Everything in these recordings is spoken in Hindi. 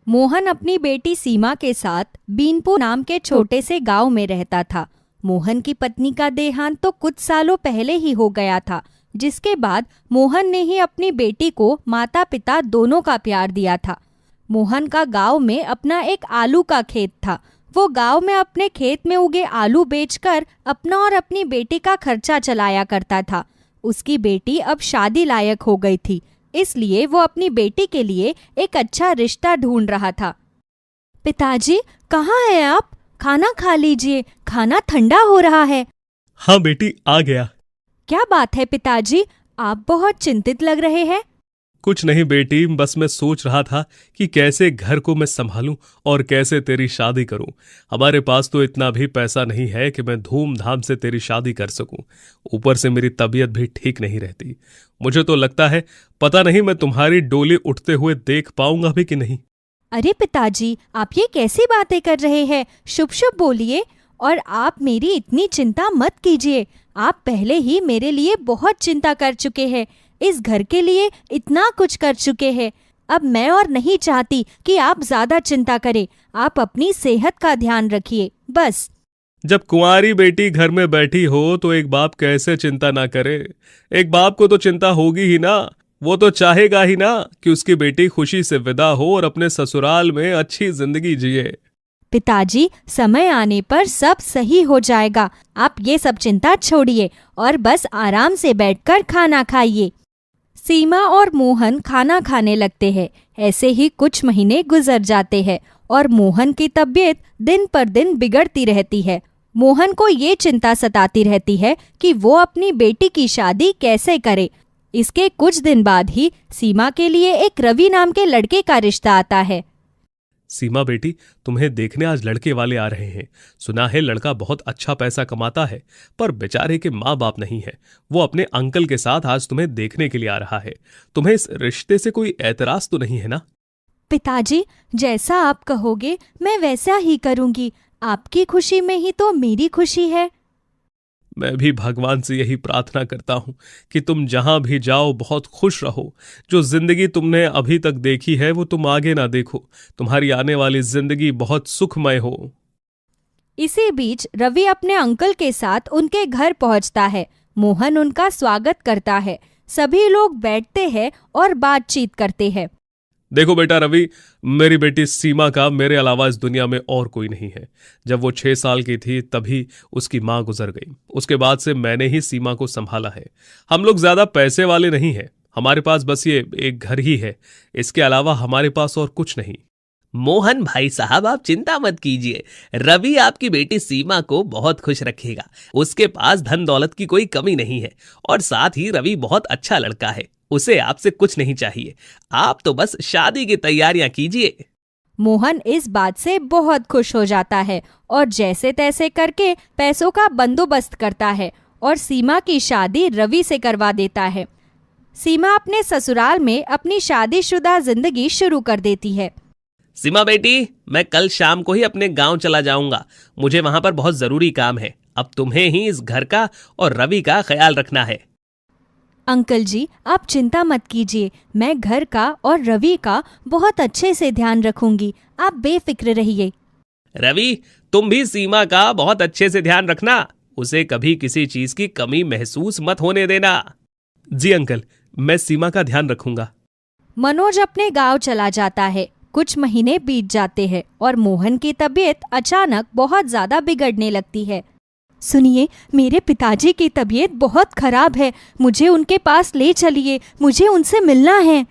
मोहन अपनी बेटी सीमा के साथ बीनपुर नाम के छोटे से गांव में रहता था। मोहन की पत्नी का देहांत तो कुछ सालों पहले ही हो गया था, जिसके बाद मोहन ने ही अपनी बेटी को माता पिता दोनों का प्यार दिया था। मोहन का गांव में अपना एक आलू का खेत था। वो गांव में अपने खेत में उगे आलू बेचकर अपना और अपनी बेटी का खर्चा चलाया करता था। उसकी बेटी अब शादी लायक हो गई थी, इसलिए वो अपनी बेटी के लिए एक अच्छा रिश्ता ढूंढ रहा था। पिताजी, कहाँ हैं आप? खाना खा लीजिए, खाना ठंडा हो रहा है। हाँ बेटी, आ गया। क्या बात है पिताजी, आप बहुत चिंतित लग रहे हैं। कुछ नहीं बेटी, बस मैं सोच रहा था कि कैसे घर को मैं संभालूं और कैसे तेरी शादी करूं। हमारे पास तो इतना भी पैसा नहीं है कि मैं धूमधाम से तेरी शादी कर सकूं। ऊपर से मेरी तबीयत भी ठीक नहीं रहती। मुझे तो लगता है पता नहीं मैं तुम्हारी डोली उठते हुए देख पाऊंगा भी कि नहीं। अरे पिताजी, आप ये कैसी बातें कर रहे हैं? शुभ शुभ बोलिए। और आप मेरी इतनी चिंता मत कीजिए। आप पहले ही मेरे लिए बहुत चिंता कर चुके हैं, इस घर के लिए इतना कुछ कर चुके हैं। अब मैं और नहीं चाहती कि आप ज्यादा चिंता करें। आप अपनी सेहत का ध्यान रखिए बस। जब कुंवारी बेटी घर में बैठी हो तो एक बाप कैसे चिंता ना करे। एक बाप को तो चिंता होगी ही ना। वो तो चाहेगा ही ना कि उसकी बेटी खुशी से विदा हो और अपने ससुराल में अच्छी जिंदगी जिए। पिताजी, समय आने पर सब सही हो जाएगा। आप ये सब चिंता छोड़िए और बस आराम से बैठकर खाना खाइए। सीमा और मोहन खाना खाने लगते हैं। ऐसे ही कुछ महीने गुजर जाते हैं और मोहन की तबीयत दिन पर दिन बिगड़ती रहती है। मोहन को ये चिंता सताती रहती है कि वो अपनी बेटी की शादी कैसे करे। इसके कुछ दिन बाद ही सीमा के लिए एक रवि नाम के लड़के का रिश्ता आता है। सीमा बेटी, तुम्हें देखने आज लड़के वाले आ रहे हैं। सुना है लड़का बहुत अच्छा पैसा कमाता है, पर बेचारे के माँ बाप नहीं है। वो अपने अंकल के साथ आज तुम्हें देखने के लिए आ रहा है। तुम्हें इस रिश्ते से कोई एतराज तो नहीं है ना? पिताजी, जैसा आप कहोगे मैं वैसा ही करूंगी। आपकी खुशी में ही तो मेरी खुशी है। मैं भी भगवान से यही प्रार्थना करता हूं कि तुम जहां भी जाओ बहुत खुश रहो। जो जिंदगी तुमने अभी तक देखी है वो तुम आगे ना देखो। तुम्हारी आने वाली जिंदगी बहुत सुखमय हो। इसी बीच रवि अपने अंकल के साथ उनके घर पहुंचता है। मोहन उनका स्वागत करता है। सभी लोग बैठते हैं और बातचीत करते हैं। देखो बेटा रवि, मेरी बेटी सीमा का मेरे अलावा इस दुनिया में और कोई नहीं है। जब वो 6 साल की थी तभी उसकी माँ गुजर गई। उसके बाद से मैंने ही सीमा को संभाला है। हम लोग ज्यादा पैसे वाले नहीं हैं। हमारे पास बस ये एक घर ही है। इसके अलावा हमारे पास और कुछ नहीं। मोहन भाई साहब, आप चिंता मत कीजिए। रवि आपकी बेटी सीमा को बहुत खुश रखेगा। उसके पास धन दौलत की कोई कमी नहीं है और साथ ही रवि बहुत अच्छा लड़का है। उसे आपसे कुछ नहीं चाहिए। आप तो बस शादी की तैयारियां कीजिए। मोहन इस बात से बहुत खुश हो जाता है और जैसे तैसे करके पैसों का बंदोबस्त करता है और सीमा की शादी रवि से करवा देता है। सीमा अपने ससुराल में अपनी शादीशुदा जिंदगी शुरू कर देती है। सीमा बेटी, मैं कल शाम को ही अपने गांव चला जाऊंगा। मुझे वहां पर बहुत जरूरी काम है। अब तुम्हें ही इस घर का और रवि का ख्याल रखना है। अंकल जी, आप चिंता मत कीजिए। मैं घर का और रवि का बहुत अच्छे से ध्यान रखूंगी। आप बेफिक्र रहिए। रवि, तुम भी सीमा का बहुत अच्छे से ध्यान रखना। उसे कभी किसी चीज की कमी महसूस मत होने देना। जी अंकल, मैं सीमा का ध्यान रखूंगा। मनोज अपने गांव चला जाता है। कुछ महीने बीत जाते हैं और मोहन की तबीयत अचानक बहुत ज्यादा बिगड़ने लगती है। सुनिए, मेरे पिताजी की तबीयत बहुत खराब है। मुझे उनके पास ले चलिए। मुझे उनसे मिलना है।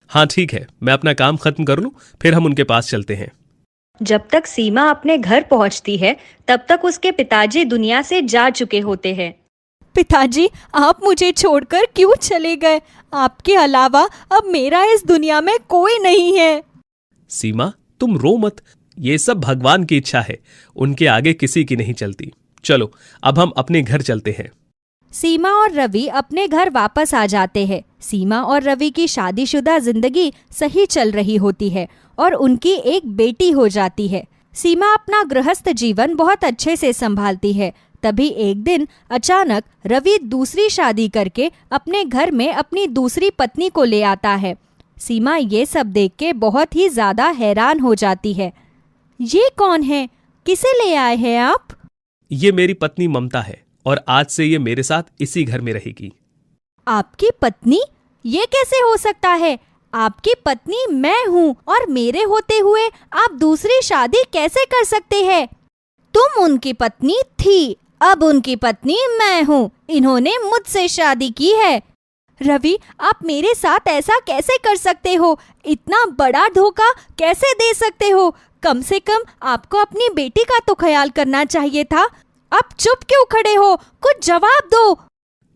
हाँ ठीक है, मैं अपना काम खत्म कर लूं, फिर हम उनके पास चलते हैं। जब तक सीमा अपने घर पहुंचती है तब तक उसके पिताजी दुनिया से जा चुके होते हैं। पिताजी, आप मुझे छोड़कर क्यों चले गए? आपके अलावा अब मेरा इस दुनिया में कोई नहीं है। सीमा, तुम रो मत। ये सब भगवान की इच्छा है। उनके आगे किसी की नहीं चलती। चलो अब हम अपने घर चलते हैं। सीमा और रवि अपने घर वापस आ जाते हैं। सीमा और रवि की शादीशुदा जिंदगी सही चल रही होती है और उनकी एक बेटी हो जाती है। सीमा अपना गृहस्थ जीवन बहुत अच्छे से संभालती है। तभी एक दिन अचानक रवि दूसरी शादी करके अपने घर में अपनी दूसरी पत्नी को ले आता है। सीमा ये सब देख के बहुत ही ज्यादा हैरान हो जाती है। ये कौन है? किसे ले आए हैं आप? ये मेरी पत्नी ममता है और आज से ये मेरे साथ इसी घर में रहेगी। आपकी पत्नी? ये कैसे हो सकता है? आपकी पत्नी मैं हूँ और मेरे होते हुए आप दूसरी शादी कैसे कर सकते हैं? तुम उनकी पत्नी थी, अब उनकी पत्नी मैं हूँ। इन्होंने मुझसे शादी की है। रवि, आप मेरे साथ ऐसा कैसे कर सकते हो? इतना बड़ा धोखा कैसे दे सकते हो? कम से कम आपको अपनी बेटी का तो ख्याल करना चाहिए था। आप चुप क्यों खड़े हो? कुछ जवाब दो।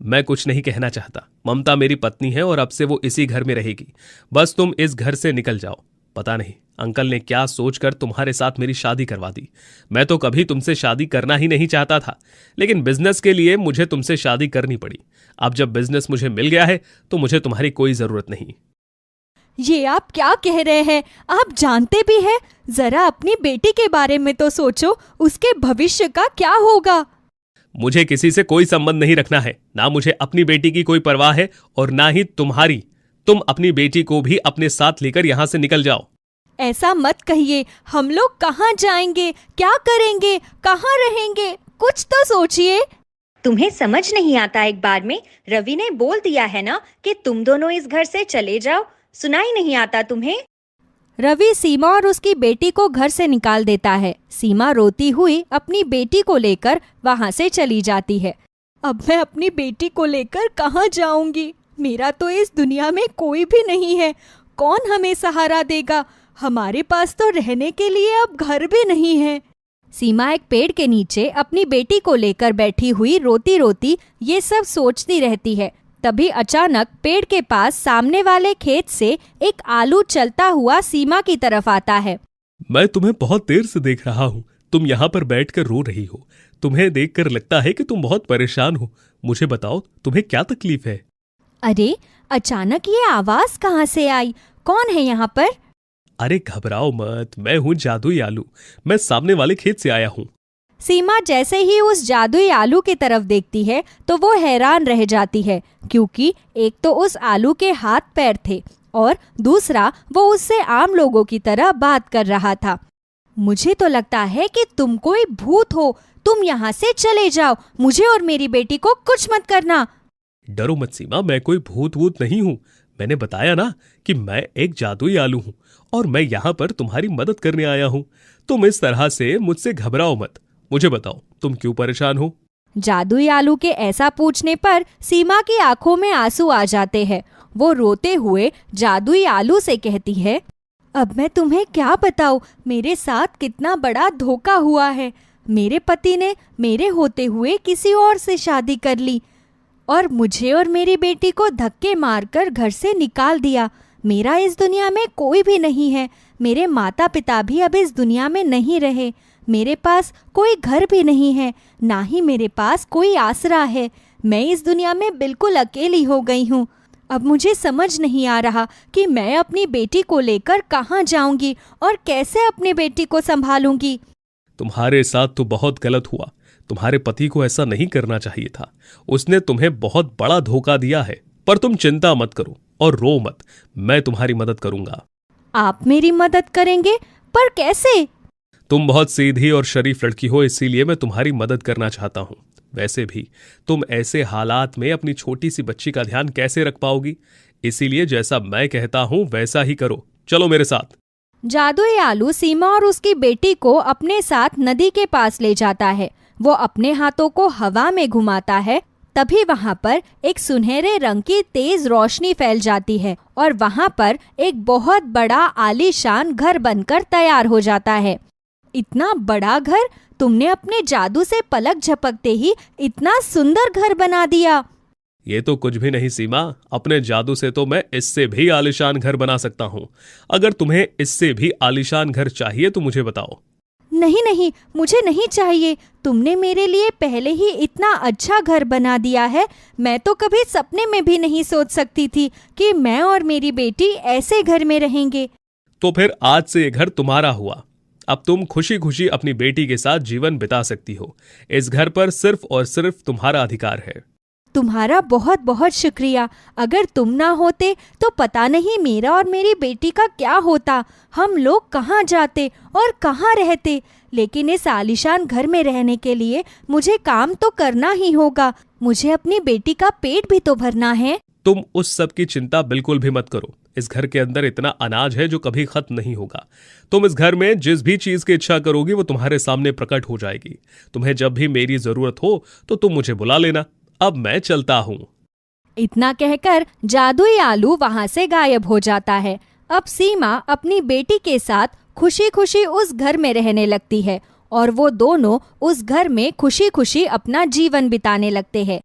मैं कुछ नहीं कहना चाहता। ममता मेरी पत्नी है और अब से वो इसी घर में रहेगी। बस तुम इस घर से निकल जाओ। पता नहीं अंकल ने क्या सोचकर तुम्हारे साथ मेरी शादी करवा दी। मैं तो कभी तुमसे शादी करना ही नहीं चाहता था, लेकिन बिजनेस के लिए मुझे तुमसे शादी करनी पड़ी। अब जब बिजनेस मुझे मिल गया है तो मुझे तुम्हारी कोई जरूरत नहीं। ये आप क्या कह रहे हैं? आप जानते भी हैं? जरा अपनी बेटी के बारे में तो सोचो, उसके भविष्य का क्या होगा। मुझे किसी से कोई संबंध नहीं रखना है। ना मुझे अपनी बेटी की कोई परवाह है और ना ही तुम्हारी। तुम अपनी बेटी को भी अपने साथ लेकर यहाँ से निकल जाओ। ऐसा मत कहिए। हम लोग कहाँ जाएंगे, क्या करेंगे, कहाँ रहेंगे? कुछ तो सोचिए। तुम्हें समझ नहीं आता एक बार में? रवि ने बोल दिया है ना कि तुम दोनों इस घर से चले जाओ। सुनाई नहीं आता तुम्हें? रवि सीमा और उसकी बेटी को घर से निकाल देता है। सीमा रोती हुई अपनी बेटी को लेकर वहां से चली जाती है। अब मैं अपनी बेटी को लेकर कहाँ जाऊंगी? मेरा तो इस दुनिया में कोई भी नहीं है। कौन हमें सहारा देगा? हमारे पास तो रहने के लिए अब घर भी नहीं है। सीमा एक पेड़ के नीचे अपनी बेटी को लेकर बैठी हुई रोती रोती ये सब सोचती रहती है। तभी अचानक पेड़ के पास सामने वाले खेत से एक आलू चलता हुआ सीमा की तरफ आता है। मैं तुम्हें बहुत देर से देख रहा हूँ। तुम यहाँ पर बैठकर रो रही हो। तुम्हें देखकर लगता है कि तुम बहुत परेशान हो। मुझे बताओ, तुम्हें क्या तकलीफ है? अरे, अचानक ये आवाज कहाँ से आई? कौन है यहाँ पर? अरे घबराओ मत, मैं हूँ जादुई आलू। मैं सामने वाले खेत से आया हूँ। सीमा जैसे ही उस जादुई आलू की तरफ देखती है तो वो हैरान रह जाती है, क्योंकि एक तो उस आलू के हाथ पैर थे और दूसरा वो उससे आम लोगों की तरह बात कर रहा था। मुझे तो लगता है कि तुम कोई भूत हो। तुम यहाँ से चले जाओ। मुझे और मेरी बेटी को कुछ मत करना। डरो मत सीमा, मैं कोई भूत वूत नहीं हूँ। मैंने बताया ना कि मैं एक जादुई आलू हूँ और मैं यहाँ पर तुम्हारी मदद करने आया हूँ। तुम इस तरह से मुझसे घबराओ मत। मुझे बताओ, तुम क्यों परेशान हो? जादुई आलू के ऐसा पूछने पर सीमा की आंखों में आंसू आ जाते हैं। वो रोते हुए जादुई आलू से कहती है, अब मैं तुम्हें क्या बताऊं, मेरे साथ कितना बड़ा धोखा हुआ है। मेरे पति ने मेरे होते हुए किसी और से शादी कर ली और मुझे और मेरी बेटी को धक्के मारकर घर से निकाल दिया। मेरा इस दुनिया में कोई भी नहीं है। मेरे माता पिता भी अब इस दुनिया में नहीं रहे। मेरे पास कोई घर भी नहीं है, ना ही मेरे पास कोई आसरा है। मैं इस दुनिया में बिल्कुल अकेली हो गई हूँ। अब मुझे समझ नहीं आ रहा कि मैं अपनी बेटी को लेकर कहाँ जाऊंगी और कैसे अपनी बेटी को संभालूंगी। तुम्हारे साथ तो बहुत गलत हुआ। तुम्हारे पति को ऐसा नहीं करना चाहिए था। उसने तुम्हें बहुत बड़ा धोखा दिया है। पर तुम चिंता मत करो और रो मत। मैं तुम्हारी मदद करूंगा। आप मेरी मदद करेंगे? पर कैसे? तुम बहुत सीधी और शरीफ लड़की हो, इसीलिए मैं तुम्हारी मदद करना चाहता हूँ। वैसे भी तुम ऐसे हालात में अपनी छोटी सी बच्ची का ध्यान कैसे रख पाओगी? इसीलिए जैसा मैं कहता हूँ वैसा ही करो। चलो मेरे साथ। जादुई आलू सीमा और उसकी बेटी को अपने साथ नदी के पास ले जाता है। वो अपने हाथों को हवा में घुमाता है। तभी वहाँ पर एक सुनहरे रंग की तेज रोशनी फैल जाती है और वहाँ पर एक बहुत बड़ा आलीशान घर बनकर तैयार हो जाता है। इतना बड़ा घर? तुमने अपने जादू से पलक झपकते ही इतना सुंदर घर बना दिया। ये तो कुछ भी नहीं सीमा। अपने जादू से तो मैं इससे भी आलीशान घर बना सकता हूँ। अगर तुम्हें इससे भी आलीशान घर चाहिए तो मुझे बताओ। नहीं नहीं, मुझे नहीं चाहिए। तुमने मेरे लिए पहले ही इतना अच्छा घर बना दिया है। मैं तो कभी सपने में भी नहीं सोच सकती थी कि मैं और मेरी बेटी ऐसे घर में रहेंगे। तो फिर आज से ये घर तुम्हारा हुआ। अब तुम खुशी खुशी अपनी बेटी के साथ जीवन बिता सकती हो। इस घर पर सिर्फ और सिर्फ तुम्हारा अधिकार है। तुम्हारा बहुत बहुत शुक्रिया। अगर तुम ना होते तो पता नहीं मेरा और मेरी बेटी का क्या होता। हम लोग कहाँ जाते और कहाँ रहते। लेकिन इस आलीशान घर में रहने के लिए मुझे काम तो करना ही होगा। मुझे अपनी बेटी का पेट भी तो भरना है। तुम उस सब की चिंता बिल्कुल भी मत करो। इस घर के अंदर इतना अनाज है जो कभी खत्म नहीं होगा। तुम इस घर में जिस भी चीज की इच्छा करोगी वो तुम्हारे सामने प्रकट हो जाएगी। तुम्हें जब भी मेरी जरूरत हो तो तुम मुझे बुला लेना। अब मैं चलता हूँ। इतना कहकर जादुई आलू वहां से गायब हो जाता है। अब सीमा अपनी बेटी के साथ खुशी खुशी उस घर में रहने लगती है और वो दोनों उस घर में खुशी खुशी अपना जीवन बिताने लगते हैं।